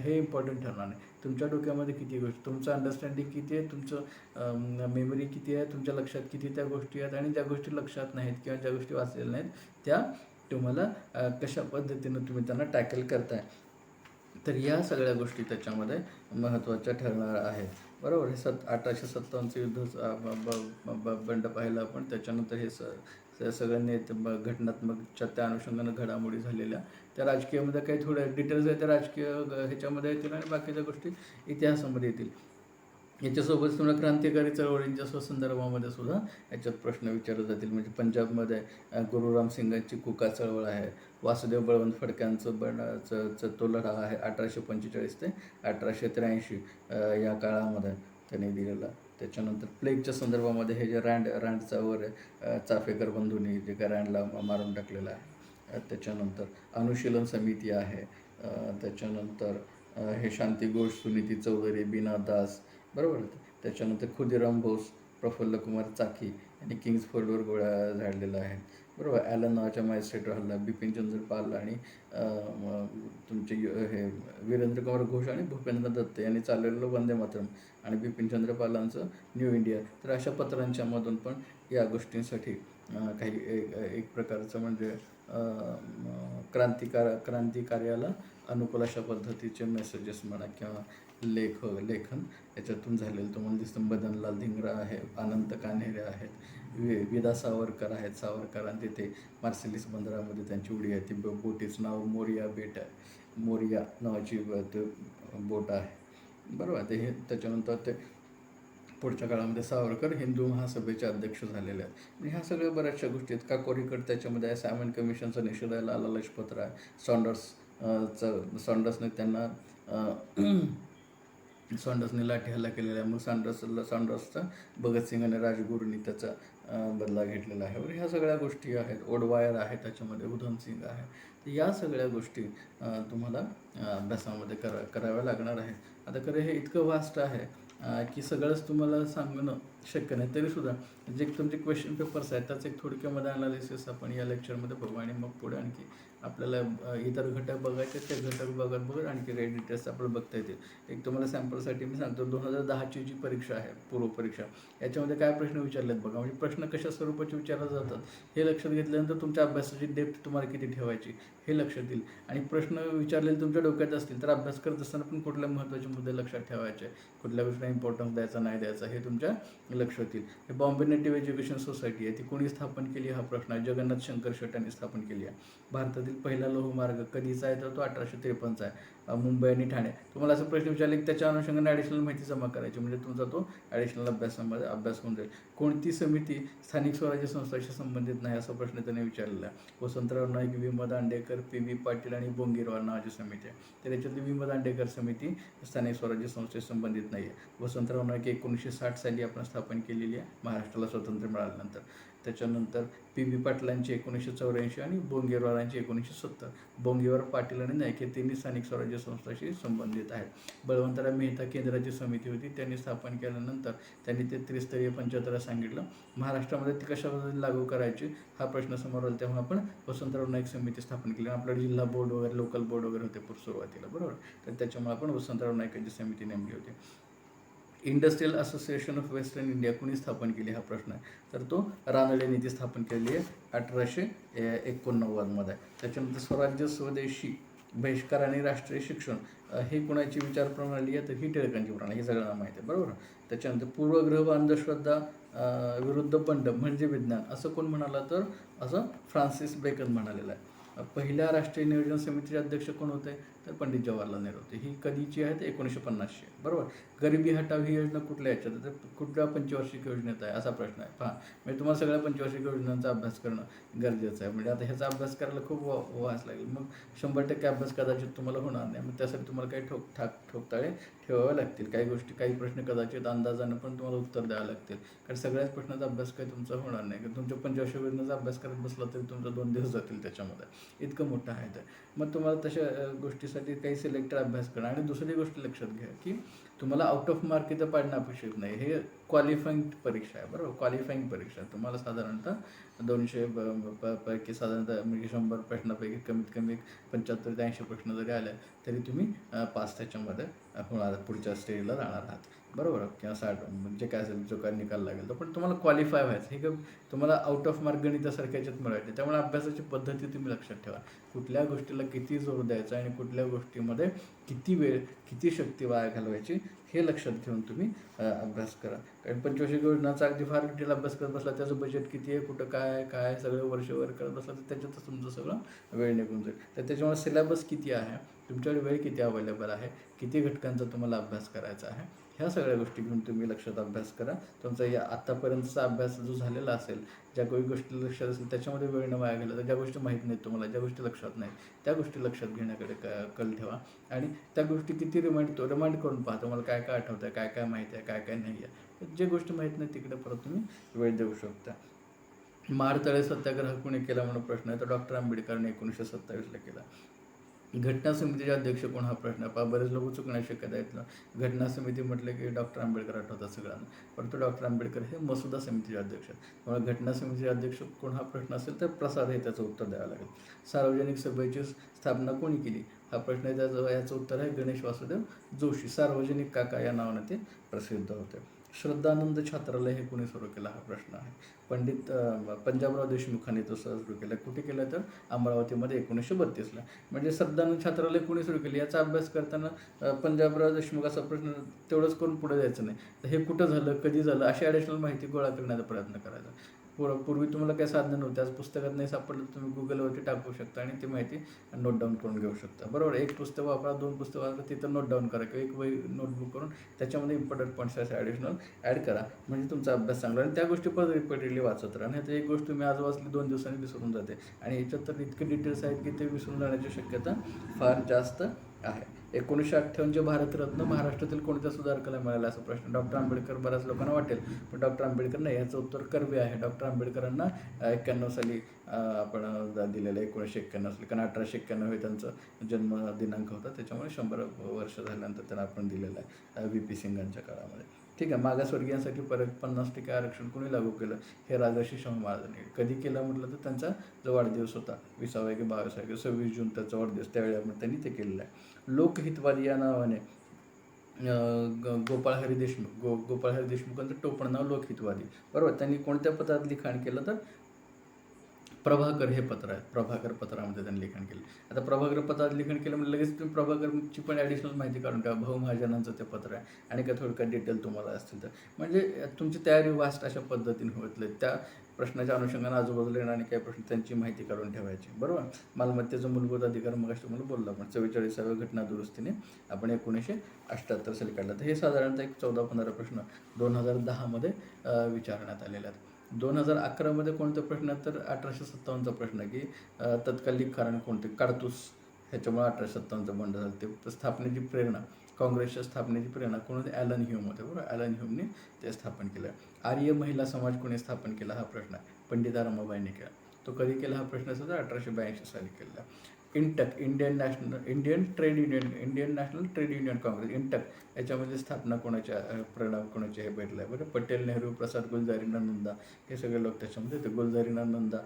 Speaker 1: हे इम्पॉर्टंट ठरणार नाही. तुमच्या डोक्यामध्ये किती गोष्टी, तुमचं अंडरस्टँडिंग किती आहे, तुमचं मेमरी किती आहे, तुमच्या लक्षात किती त्या गोष्टी आहेत, आणि ज्या गोष्टी लक्षात नाहीत किंवा ज्या गोष्टी वाचलेल्या नाहीत त्या तुम्हाला कशा पद्धतीनं तुम्ही त्यांना टॅकल करताय. तर या सगळ्या गोष्टी त्याच्यामध्ये महत्त्वाच्या ठरणार आहेत बरोबर. हे 1857चं युद्ध बंड पाहिलं आपण. त्याच्यानंतर हे सगळ्यांनी घटनात्मकच्या त्या अनुषंगानं घडामोडी झालेल्या त्या राजकीयामध्ये काही थोड्या डिटेल्स आहेत त्या राजकीय ह्याच्यामध्ये येतील, आणि बाकीच्या गोष्टी इतिहासामध्ये येतील. याच्यासोबत तुम्हाला क्रांतिकारी चळवळींच्या संदर्भामध्ये सुद्धा याच्यात प्रश्न विचारले जातील. म्हणजे पंजाबमध्ये गुरुराम सिंगांची कुका चळवळ आहे. वासुदेव बळवंत फडक्यांचं तो लढा आहे 1845 ते 1883 या काळामध्ये त्यांनी दिलेला. त्याच्यानंतर प्लेगच्या संदर्भामध्ये हे जे रँडचा वगैरे चाफेकर बंधूंनी जे काय रँडला मारून टाकलेलं आहे. त्याच्यानंतर अनुशीलन समिती आहे. त्याच्यानंतर हे शांती घोष, सुनीती चौधरी, बीना दास बरोबर. त्याच्यानंतर खुदीराम बोस, प्रफुल्ल कुमार चाकी यांनी किंग्ज फोर्डवर गोळ्या झाडलेल्या आहेत बरोबर. ॲलन नावाच्या मॅजिस्ट्रेटवर हल्ला, बिपिनचंद्र पाल आणि तुमचे हे वीरेंद्र कुमार घोष आणि भूपेंद्र दत्त यांनी चाललेलं वंदे मातरम आणि बिपिनचंद्र पालांचं न्यू इंडिया. तर अशा पत्रांच्या मधून पण या गोष्टींसाठी काही एक प्रकारचं म्हणजे क्रांतिकार्याला अनुकूल अशा पद्धतीचे मेसेजेस म्हणा किंवा लेखन याच्यातून झालेलं तुम्हाला दिसतं. मदनलाल धिंगरा आहे, अनंत कान्हेरे आहेत, विदा सावरकर आहेत. सावरकरांनी तिथे मार्सेलिस बंदरामध्ये त्यांची उडी आहे. ती बोटीचं नाव मोरिया बेट आहे. मोरिया नावाची ते बोट आहे, बरोबर. ते हे त्याच्यानंतर ते पुढच्या काळामध्ये सावरकर हिंदू महासभेचे अध्यक्ष झालेले आहेत. ह्या सगळ्या बऱ्याचशा गोष्टी आहेत. काकोरीकर त्याच्यामध्ये आहे. सायमन कमिशनचा निषेधाला आला लजपतराय. सॉन्डर्सने त्यांना सॉन्डर्सने लाठी हल्ला केलेला आहे. मग सॉन्डर्सचा भगतसिंग आणि राजगुरूंनी त्याचा बदला घेतलेला आहे. ह्या सगळ्या गोष्टी आहेत. ओडवायर आहे त्याच्यामध्ये, उधमसिंग आहे. तर या सगळ्या गोष्टी तुम्हाला अभ्यासामध्ये कराव्या लागणार आहे. आता खरं हे इतकं वास्ट आहे की सगळंच तुम्हाला सांगणं शक्य नाही. तरीसुद्धा जे तुमचे क्वेश्चन पेपर्स आहेत त्याचं एक थोडक्यामध्ये अनालिसिस आपण या लेक्चरमध्ये बघू आणि मग पुढे आणखी आपल्याला इतर घटक बघायचे, ते घटक बघत आणखी रेट डिटेल्स आपल्याला बघता येतील. एक तुम्हाला सॅम्पलसाठी मी सांगतो, 2010ची जी परीक्षा आहे, पूर्वपरीक्षा, याच्यामध्ये काय प्रश्न विचारले आहेत बघा. म्हणजे प्रश्न कशा स्वरूपाचे विचारले जातात हे लक्षात घेतल्यानंतर तुमच्या अभ्यासाची डेप्थ तुम्हाला किती ठेवायची हे लक्षात येईल. आणि प्रश्न विचारलेले तुमच्या डोक्यात असतील तर अभ्यास करत असताना पण कुठल्या महत्त्वाचे मुद्दे लक्षात ठेवायचे, कुठल्या गोष्टीला इम्पॉर्टन्स द्यायचा नाही द्यायचा हे तुमच्या लक्षात येईल. हे बॉम्बे नेटिव्ह एज्युकेशन सोसायटी आहे, ती कोणी स्थापन केली हा प्रश्न आहे. जगन्नाथ शंकर शेट यांनी स्थापन केली आहे. भारतातील पहिला लोहमार्ग कधीचा आहे तर तो 1853 आहे. मुंबई आणि ठाणे. तुम्हाला असं प्रश्न विचारले की त्याच्या अनुषंगाने ॲडिशनल माहिती जमा करायची, म्हणजे तुमचा तो ॲडिशनल अभ्यास होऊन जाईल. कोणती समिती स्थानिक स्वराज्य संस्थांशी संबंधित नाही असा प्रश्न त्याने विचारलेला आहे. वसंतराव नाईक, वि. म. दांडेकर, पी. व्ही. पाटील आणि बोंगीरवार नावाची समिती आहे. तर याच्यातली वि. म. दांडेकर समिती स्थानिक स्वराज्य संस्थेशी संबंधित नाही आहे. वसंतराव नाईक 1960 साली आपण स्थापन केलेली आहे, महाराष्ट्राला स्वातंत्र्य मिळाल्यानंतर. त्याच्यानंतर पी. व्ही. पाटलांची 1984 आणि बोंगीरवारांची 1970. बोंगीरवार, पाटील आणि नाईक हे तिन्ही स्थानिक स्वराज्य संस्थांशी संबंधित आहेत. बळवंतराव मेहता केंद्राची समिती होती, त्यांनी स्थापन केल्यानंतर त्यांनी ते त्रिस्तरीय पंचायतला सांगितलं. महाराष्ट्रामध्ये ती कशा पद्धतीने लागू करायची हा प्रश्न समोर आला, तेव्हा आपण वसंतराव नाईक समिती स्थापन केली. आपल्याकडे जिल्हा बोर्ड वगैरे, लोकल बोर्ड वगैरे होते सुरुवातीला, बरोबर. तर त्याच्यामुळे आपण वसंतराव नाईकांची समिती नेमली होती. Industrial association of western India कोणी स्थापन केली हा प्रश्न आहे, तर तो रानडेंनी ती स्थापन केली आहे 1889 आहे. त्याच्यानंतर स्वराज्य, स्वदेशी, बहिष्कार आणि राष्ट्रीय शिक्षण ही कुणाची विचारप्रणाली आहे तर ही टिळकांची प्रणाली, हे सगळ्यांना माहिती आहे, बरोबर. त्याच्यानंतर पूर्वग्रह व अंधश्रद्धा विरुद्ध बंड म्हणजे विज्ञान असं कोण म्हणाला तर असं फ्रान्सिस बेकन म्हणालेलं आहे. पहिल्या राष्ट्रीय नियोजन समितीचे अध्यक्ष कोण होते तर पंडित जवाहरलाल नेहरू होते. ही कधीची आहे तर 1950ची आहे, बरोबर. गरिबी हटाव ही योजना कुठल्या याच्यात तर कुठल्या पंचवार्षिक योजनेत आहे असा प्रश्न आहे. पहा, म्हणजे तुम्हाला सगळ्या पंचवार्षिक योजनांचा अभ्यास करणं गरजेचं आहे. म्हणजे आता ह्याचा अभ्यास करायला खूप वास लागेल, मग 100% अभ्यास कदाचित तुम्हाला होणार नाही. मग त्यासाठी तुम्हाला काही ठोकताळे ठेवावे लागतील. काही गोष्टी, काही प्रश्न कदाचित अंदाजानं पण तुम्हाला उत्तर द्यावं लागतील, कारण सगळ्याच प्रश्नाचा अभ्यास काही तुमचा होणार नाही. कारण तुमच्या पंचवार्षिक योजनेचा अभ्यास करत बसला तरी तुमचा 2 दिवस जातील त्याच्यामध्ये, इतकं मोठं आहे ते. मग तुम्हाला तशा गोष्टीसाठी काही सिलेक्टेड अभ्यास करा. आणि दुसरी गोष्ट लक्षात घ्या की तुम्हाला आउट ऑफ मार्क इथं पाडणं अपेक्षित नाही. हे क्वालिफाईंग परीक्षा आहे, बरोबर. क्वालिफाईंग परीक्षा तुम्हाला साधारणतः 200 पैकी साधारणतः म्हणजे 100 प्रश्नापैकी कमीत कमी 75 ते 80 प्रश्न जरी आले तरी तुम्ही पास त्याच्यामध्ये होणार, पुढच्या स्टेजला जाणार आहात, बरोबर. किंवा 60 म्हणजे काय असेल जो काय निकाल लागेल तर, पण तुम्हाला क्वालिफाय व्हायचं. हे काय तुम्हाला आउट ऑफ मार्क गणितासारख्या याच्यात मिळवायचे. त्यामुळे अभ्यासाची पद्धती तुम्ही लक्षात ठेवा. कुठल्या गोष्टीला किती जोर द्यायचा आणि कुठल्या गोष्टीमध्ये किती वेळ, किती शक्ती वाया घालवायची हे लक्षात घेऊन तुम्ही अभ्यास करा. कारण पंचवार्षिक योजनाचा अगदी फार डिटेल अभ्यास करत बसला, त्याचं बजेट किती आहे, कुठं काय सगळं वर्षभर करत बसला तर त्याच्यातच तुमचं सगळं वेळ निघून जाईल. तर त्याच्यामुळे सिलेबस किती आहे, तुमच्याकडे वेळ किती अवेलेबल आहे, किती घटकांचा तुम्हाला अभ्यास करायचा आहे, ह्या सगळ्या गोष्टी घेऊन तुम्ही लक्षात अभ्यास करा. तुमचा या आत्तापर्यंतचा अभ्यास जो झालेला असेल, ज्या काही गोष्टी लक्षात असेल त्याच्यामध्ये वेळ न वाया गेला, तर ज्या गोष्टी माहीत नाहीत तुम्हाला, ज्या गोष्टी लक्षात नाहीत त्या गोष्टी लक्षात घेण्याकडे कल ठेवा. आणि त्या गोष्टी किती रिमाइंड करून पहा, तुम्हाला काय काय आठवतं आहे, काय माहिती आहे, काय नाही आहे. जे गोष्टी माहीत नाही तिकडे परत तुम्ही वेळ देऊ शकता. महाडतळे सत्याग्रह कोणी केला म्हणून प्रश्न आहे तर डॉक्टर आंबेडकरांनी 1927ला केला. घटना समितीचे अध्यक्ष कोण हा प्रश्न आहे. बरेच लोक चुकण्याची शक्यता आहेत. घटना समिती म्हटलं की डॉक्टर आंबेडकर आठवतात सगळ्यांना, परंतु डॉक्टर आंबेडकर हे मसुदा समितीचे अध्यक्ष आहेत. त्यामुळे घटना समितीचे अध्यक्ष कोण हा प्रश्न असेल तर प्रसाद हे त्याचं उत्तर द्यावं लागेल. सार्वजनिक सभेची स्थापना कोणी केली हा प्रश्न आहे. याचं उत्तर आहे गणेश वासुदेव जोशी. सार्वजनिक काका या नावाने ते प्रसिद्ध होते. श्रद्धानंद छात्रालय हे कोणी सुरू केलं हा प्रश्न आहे. पंडित पंजाबराव देशमुखांनी तो सुरू केला. कुठे केलं तर अमरावतीमध्ये 1932ला. म्हणजे श्रद्धानंद छात्रालय कोणी सुरू केली याचा अभ्यास करताना पंजाबराव देशमुख असा प्रश्न तेवढंच करून पुढे जायचं नाही. तर हे कुठं झालं, कधी झालं अशी ॲडिशनल माहिती गोळा करण्याचा प्रयत्न करायचा. पूर्वी तुम्हाला काही साधनं नव्हती. आज पुस्तकात नाही सापडलं तर तुम्ही गुगलवरती टाकू शकता आणि ती माहिती नोट डाऊन करून घेऊ शकता. बरोबर. एक पुस्तक वापरा, 2 पुस्तकं वापरा, तिथं नोट डाऊन करा किंवा एक वही नोटबुक करून त्याच्यामध्ये इम्पॉर्टंट पॉईंट्स असे ॲडिशनल ॲड करा. म्हणजे तुमचा अभ्यास चांगला आणि त्या गोष्टी परत रिपीटेडली वाचत राहा. नाही तर एक गोष्ट तुम्ही आज वाचली 2 दिवसांनी विसरून जाते आणि याच्यात तर इतके डिटेल्स आहेत की ते विसरून जाण्याची शक्यता फार जास्त आहे. 1958 भारतरत्न महाराष्ट्रातील कोणत्या सुधारकाला मिळाला असा प्रश्न. डॉक्टर आंबेडकर बऱ्याच लोकांना वाटेल, पण डॉक्टर आंबेडकर नाही. याचं उत्तर कर्वे आहे. डॉक्टर आंबेडकरांना 91 साली आपण दिलेलं आहे, 1991 साली, कारण 1891 हे त्यांचा जन्म दिनांक होता. त्याच्यामुळे 100 वर्ष झाल्यानंतर त्यांना आपण दिलेलं आहे VP सिंगांच्या काळामध्ये. ठीक आहे. मागासवर्गीयांसाठी परत 50% आरक्षण कोणी लागू केलं, हे राजर्षी शाहू महाराजांनी. कधी केलं म्हटलं तर त्यांचा जो वाढदिवस होता 20 की 22 की 26 जून त्याचा वाढदिवस, त्यावेळेला त्यांनी ते केलेलं आहे. लोकहितवादी या नावाने गोपाळ हरी देशमुखांचं टोपण नाव लोकहितवादी. बरोबर. त्यांनी कोणत्या पत्रात लिखाण केलं तर प्रभाकर हे पत्र आहे. प्रभाकर पत्रामध्ये त्यांनी लिखाण केलं. आता प्रभाकर पत्रात लिखाण केलं म्हणजे लगेच तुम्ही प्रभाकरची पण ॲडिशनल माहिती काढून ठेवा. भाऊ महाजनांचं ते पत्र आहे आणि काय थोडक्यात डिटेल तुम्हाला असतील तर म्हणजे तुमची तयारी वास्ट अशा पद्धतीने होतले. त्या प्रश्नाच्या अनुषंगाने आजूबाजूला येणारे काही प्रश्न त्यांची माहिती काढून ठेवायची. बरोबर. मालमत्तेचा मूलभूत अधिकार मग तुम्हाला बोललो आपण 44व्या घटना दुरुस्तीने आपण 1978 साली काढला. तर हे साधारणतः एक 14-15 प्रश्न 2010मध्ये विचारण्यात आलेले आहेत. 2011मध्ये कोणता प्रश्न तर 1857चा प्रश्न की तत्कालिक कारण कोणते, काडतूस, ह्याच्यामुळे 1857चं बंड झालं. ते स्थापनेची प्रेरणा, काँग्रेसच्या स्थापनेची प्रेरणा कोण होते, ॲलन ह्यूम होते. बरोबर. ॲलन ह्यूमने ते स्थापन केलं. आर्य महिला समाज कोणी स्थापन केला हा प्रश्न आहे. पंडिता रमाबाईंनी केला. तो कधी केला हा प्रश्न असेल तर 1882 साली केला. INTUC, Indian national trade union Congress, INTUC याच्यामध्ये स्थापना कोणाच्या प्रेरणा कोणाचे हे भेटलं आहे. बरं. पटेल, नेहरू, प्रसाद, गुलजारीलाल नंदा हे सगळे लोक त्याच्यामध्ये. ते गुलजारीलाल नंदा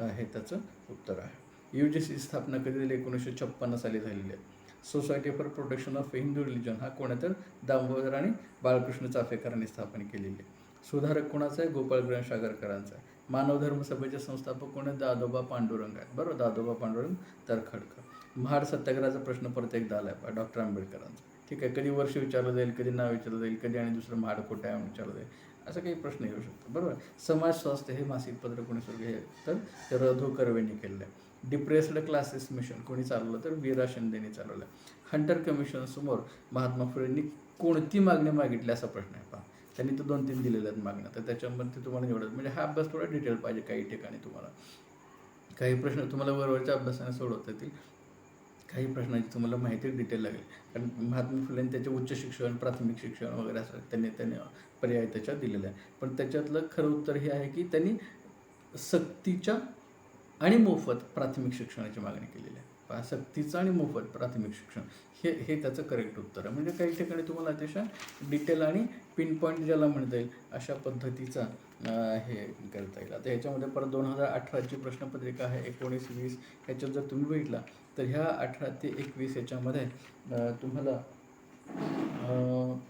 Speaker 1: हे त्याचं उत्तर आहे. UGC स्थापना कधी झाली, 1956 साली झालेली आहे. Society for protection of Hindu religion हा कोणातर दामोदर आणि बाळकृष्ण चाफेकरांनी स्थापन केलेली आहे. सुधारक कोणाचा आहे, गोपाळ गणेश आगरकरांचा आहे. मानव धर्म सभेचे संस्थापक कोण आहे, दादोबा पांडुरंग आहेत. बरोबर. दादोबा पांडुरंग तरखडकर. महाड सत्याग्रहाचा प्रश्न परत एकदा आला आहे डॉक्टर आंबेडकरांचा. ठीक आहे. कधी वर्ष विचारलं जाईल, कधी नाव विचारलं जाईल, कधी आणि दुसरं महाड कुठे आहे विचारलं जाईल, असं काही प्रश्न येऊ शकतो. बरोबर. समाज स्वास्थ्य हे मासिक पत्र कोणी सुरू केले तर ते रधू कर्वेंनी केलेलं आहे. डिप्रेस्ड क्लासेस मिशन कोणी चालवलं तर वीरा शिंदेनी चालवलं. हंटर कमिशन समोर महात्मा फुलेंनी कोणती मागणी मागितली असा प्रश्न आहे. पहा, त्यांनी तो 2-3 दिलेल्या आहेत मागण्या. तर त्याच्यामध्ये तुम्हाला निवडत म्हणजे हा अभ्यास थोडा डिटेल पाहिजे. काही ठिकाणी तुम्हाला काही प्रश्न तुम्हाला वरवरच्या अभ्यासाने सोडवता येतील, काही प्रश्नांची तुम्हाला माहिती डिटेल लागेल. कारण महात्मा फुलेंनी त्याचे उच्च शिक्षण, प्राथमिक शिक्षण वगैरे असं त्यांनी पर्याय त्याच्यात दिलेला आहे. पण त्याच्यातलं खरं उत्तर हे आहे की त्यांनी सक्तीच्या आणि मोफत प्राथमिक शिक्षणाची मागणी केलेली आहे. सक्तीचं आणि मोफत प्राथमिक शिक्षण हे त्याचं करेक्ट उत्तर आहे. म्हणजे काही ठिकाणी तुम्हाला अतिशय डिटेल आणि पिन पॉईंट ज्याला म्हणता येईल अशा पद्धतीचा हे करता येईल. आता ह्याच्यामध्ये परत 2018ची प्रश्नपत्रिका आहे 19-20. ह्याच्यात जर तुम्ही बघितला तर ह्या 18 ते 21 ह्याच्यामध्ये तुम्हाला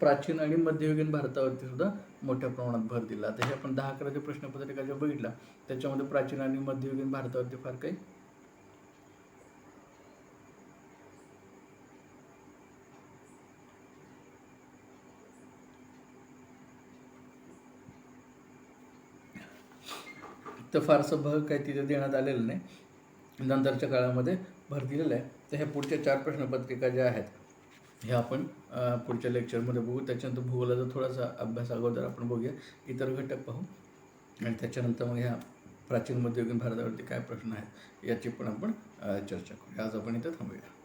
Speaker 1: प्राचीन आणि मध्ययुगीन भारतावरती सुद्धा मोठ्या प्रमाणात भर दिला. आता हे आपण 10-11ची प्रश्नपत्रिका जर बघितला त्याच्यामध्ये प्राचीन आणि मध्ययुगीन भारतावरती फार काही तर फारसं भर काही तिथे देण्यात आलेलं नाही. नंतरच्या काळामध्ये भर दिलेला आहे. तर ह्या पुढच्या 4 प्रश्नपत्रिका ज्या आहेत हे आपण पुढच्या लेक्चरमध्ये बघू. त्याच्यानंतर भूगोलाचा थोडासा अभ्यास अगोदर आपण बघूया, इतर घटक पाहू आणि त्याच्यानंतर मग ह्या प्राचीन मध्ययुगीन भारतावरती काय प्रश्न आहेत याची पण आपण चर्चा करूया. आज आपण इथं थांबूया.